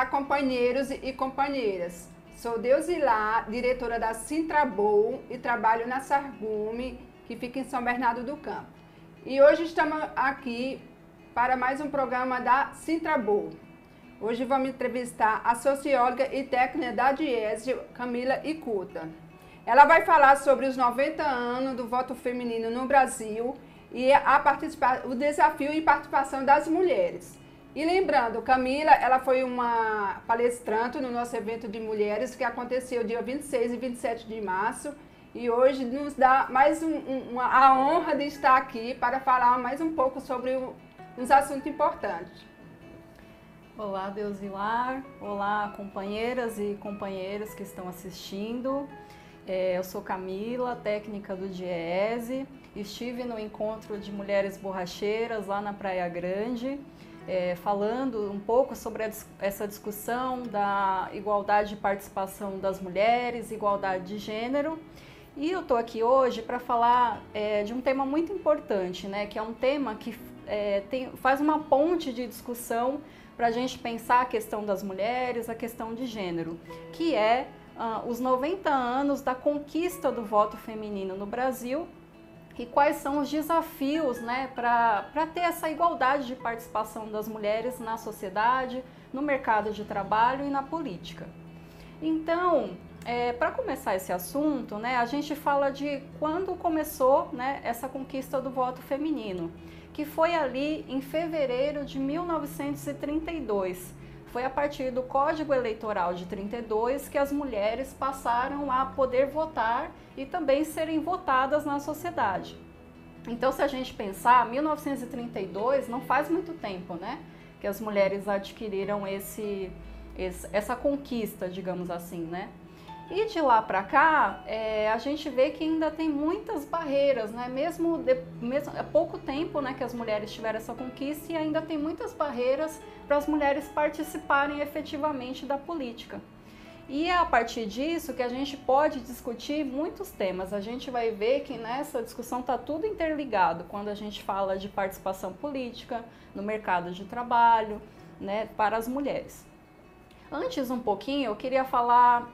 Olá, companheiros e companheiras. Sou Deusilá, diretora da Sintrabol e trabalho na Sargume, que fica em São Bernardo do Campo. E hoje estamos aqui para mais um programa da Sintrabol. Hoje vamos entrevistar a socióloga e técnica da Diese, Camila Ikuta. Ela vai falar sobre os 90 anos do voto feminino no Brasil e o desafio e participação das mulheres. E lembrando, Camila, ela foi uma palestrante no nosso evento de mulheres que aconteceu dia 26 e 27 de março e hoje nos dá mais a honra de estar aqui para falar mais um pouco sobre uns assuntos importantes. Olá, Deusilar. Olá, companheiras e companheiros que estão assistindo. Eu sou Camila, técnica do Diese. Estive no encontro de mulheres borracheiras lá na Praia Grande, falando um pouco sobre essa discussão da igualdade de participação das mulheres, igualdade de gênero. E eu estou aqui hoje para falar de um tema muito importante, né? Que é um tema que faz uma ponte de discussão para a gente pensar a questão das mulheres, a questão de gênero, que é os 90 anos da conquista do voto feminino no Brasil e quais são os desafios, né, para ter essa igualdade de participação das mulheres na sociedade, no mercado de trabalho e na política. Então, para começar esse assunto, né, a gente fala de quando começou, né, essa conquista do voto feminino, que foi ali em fevereiro de 1932. Foi a partir do Código Eleitoral de 32 que as mulheres passaram a poder votar e também serem votadas na sociedade. Então, se a gente pensar, 1932 não faz muito tempo, né, que as mulheres adquiriram essa conquista, digamos assim, né? E de lá para cá, a gente vê que ainda tem muitas barreiras, né? Mesmo há pouco tempo, né, que as mulheres tiveram essa conquista e ainda tem muitas barreiras para as mulheres participarem efetivamente da política. E é a partir disso que a gente pode discutir muitos temas. A gente vai ver que nessa discussão está tudo interligado quando a gente fala de participação política, no mercado de trabalho, né, para as mulheres. Antes um pouquinho, eu queria falar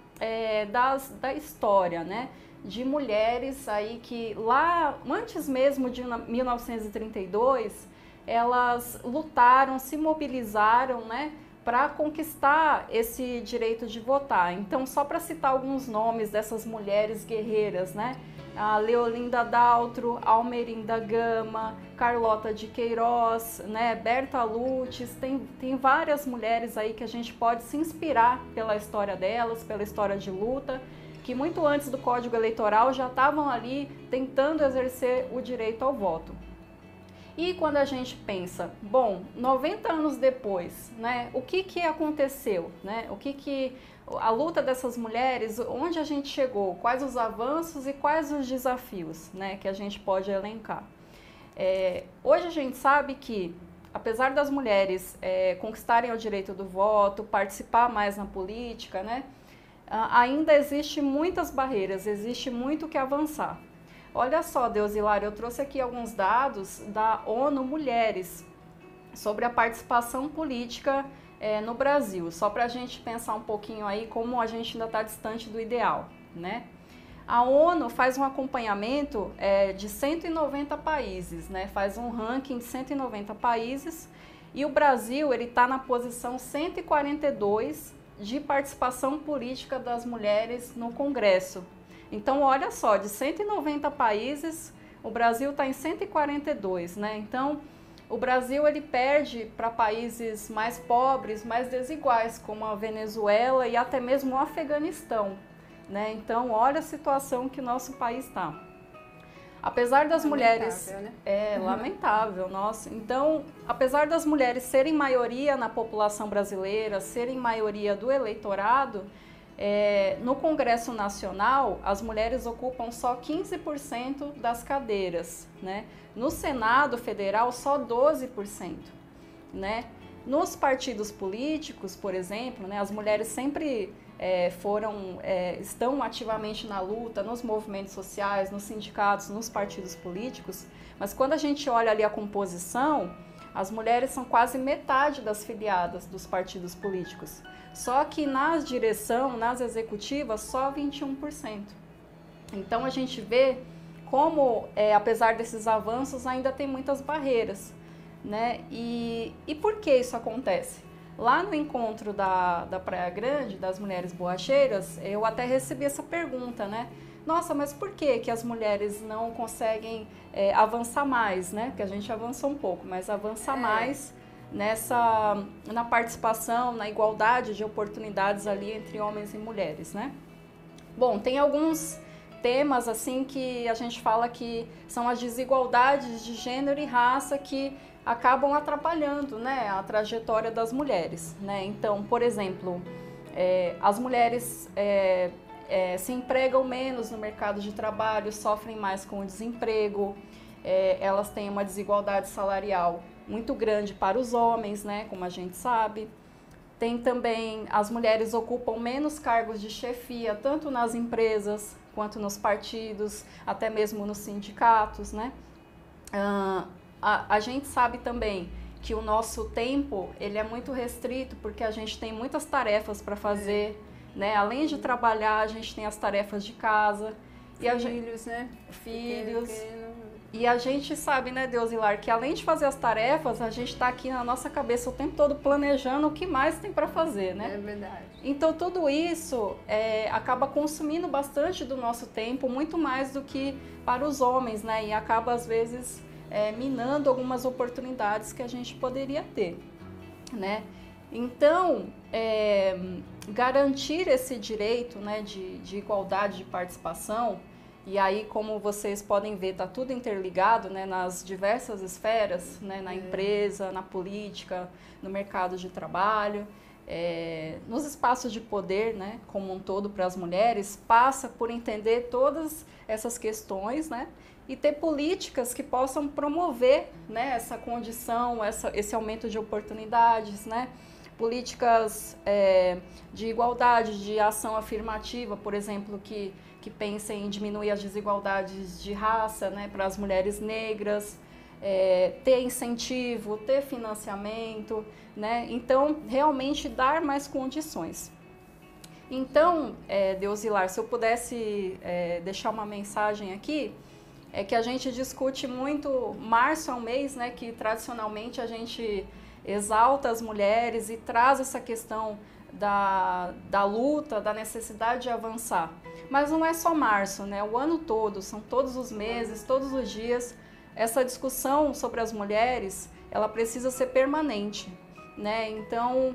da história, né, de mulheres aí que lá, antes mesmo de 1932, elas lutaram, se mobilizaram, né, para conquistar esse direito de votar. Então, só para citar alguns nomes dessas mulheres guerreiras, né, a Leolinda Daltro, Almerinda Gama, Carlota de Queiroz, né, Berta Lutz, tem várias mulheres aí que a gente pode se inspirar pela história delas, pela história de luta, que muito antes do Código Eleitoral já estavam ali tentando exercer o direito ao voto. E quando a gente pensa, bom, 90 anos depois, né, o que aconteceu, né, a luta dessas mulheres, onde a gente chegou, quais os avanços e quais os desafios, né, que a gente pode elencar. Hoje a gente sabe que, apesar das mulheres conquistarem o direito do voto, participar mais na política, né, ainda existe muitas barreiras, existe muito o que avançar. Olha só, Deusilar, eu trouxe aqui alguns dados da ONU Mulheres sobre a participação política no Brasil, só para a gente pensar um pouquinho aí como a gente ainda está distante do ideal, né? A ONU faz um acompanhamento de 190 países, né? Faz um ranking de 190 países e o Brasil ele está na posição 142 de participação política das mulheres no Congresso. Então, olha só, de 190 países, o Brasil está em 142, né? Então, o Brasil ele perde para países mais pobres, mais desiguais, como a Venezuela e até mesmo o Afeganistão, né? Então, olha a situação que o nosso país está. Apesar das mulheres... Né? Lamentável, nossa. Então, apesar das mulheres serem maioria na população brasileira, serem maioria do eleitorado, no Congresso Nacional, as mulheres ocupam só 15% das cadeiras, né? No Senado Federal, só 12%, né? Nos partidos políticos, por exemplo, né, as mulheres sempre estão ativamente na luta, nos movimentos sociais, nos sindicatos, nos partidos políticos, mas quando a gente olha ali a composição, as mulheres são quase metade das filiadas dos partidos políticos. Só que nas direção, nas executivas, só 21%. Então a gente vê como, apesar desses avanços, ainda tem muitas barreiras, né? E por que isso acontece? Lá no encontro da Praia Grande, das mulheres borracheiras, eu até recebi essa pergunta, né? Nossa, mas por que as mulheres não conseguem avançar mais, né? Porque a gente avançou um pouco, mas avançar mais na participação, na igualdade de oportunidades ali entre homens e mulheres, né? Bom, tem alguns temas assim que a gente fala que são as desigualdades de gênero e raça que acabam atrapalhando, né, a trajetória das mulheres, né? Então, por exemplo, as mulheres se empregam menos no mercado de trabalho, sofrem mais com o desemprego, elas têm uma desigualdade salarial muito grande para os homens, né, como a gente sabe. Tem também, as mulheres ocupam menos cargos de chefia, tanto nas empresas quanto nos partidos, até mesmo nos sindicatos, né? A gente sabe também que o nosso tempo, ele é muito restrito, porque a gente tem muitas tarefas para fazer, né? Além de trabalhar, a gente tem as tarefas de casa. Filhos, né? Filhos. Pequeno. E a gente sabe, né, Deusilar, que além de fazer as tarefas, a gente está aqui na nossa cabeça o tempo todo planejando o que mais tem para fazer, né? É verdade. Então tudo isso acaba consumindo bastante do nosso tempo, muito mais do que para os homens, né? E acaba às vezes minando algumas oportunidades que a gente poderia ter, né? Então, garantir esse direito, né, de igualdade de participação. E aí, como vocês podem ver, está tudo interligado, né, nas diversas esferas, né, na empresa, na política, no mercado de trabalho, nos espaços de poder, né, como um todo para as mulheres, passa por entender todas essas questões, né, e ter políticas que possam promover, né, essa condição, esse aumento de oportunidades, né, políticas de igualdade, de ação afirmativa, por exemplo, que pensem em diminuir as desigualdades de raça, né, para as mulheres negras, ter incentivo, ter financiamento, né, então realmente dar mais condições. Então, Deusilar, se eu pudesse deixar uma mensagem aqui, é que a gente discute muito, março é um mês, né, que tradicionalmente a gente exalta as mulheres e traz essa questão da luta, da necessidade de avançar. Mas não é só março, né? O ano todo, são todos os meses, todos os dias. Essa discussão sobre as mulheres, ela precisa ser permanente, né? Então,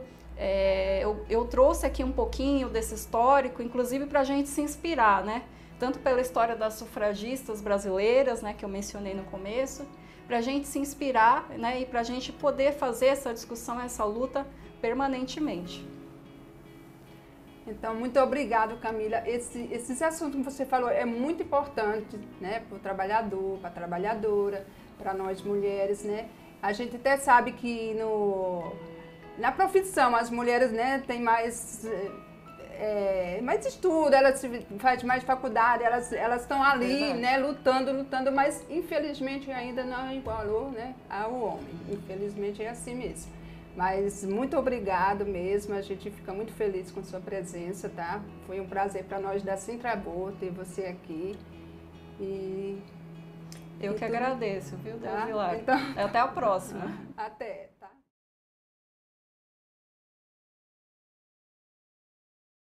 eu trouxe aqui um pouquinho desse histórico, inclusive para a gente se inspirar, né? Tanto pela história das sufragistas brasileiras, né, que eu mencionei no começo, para a gente se inspirar, né, e para a gente poder fazer essa discussão, essa luta permanentemente. Então, muito obrigado, Camila. Esses assuntos que você falou é muito importante, né, para o trabalhador, para a trabalhadora, para nós mulheres, né? A gente até sabe que na profissão as mulheres, né, têm mais estudo, elas fazem mais faculdade, elas estão ali, né, lutando, mas infelizmente ainda não igualou, né, ao homem. Infelizmente é assim mesmo. Mas muito obrigado mesmo, a gente fica muito feliz com sua presença, tá? Foi um prazer para nós da Sintrabô ter você aqui. Eu que agradeço, viu, Deusilar? Então, até a próxima. Até.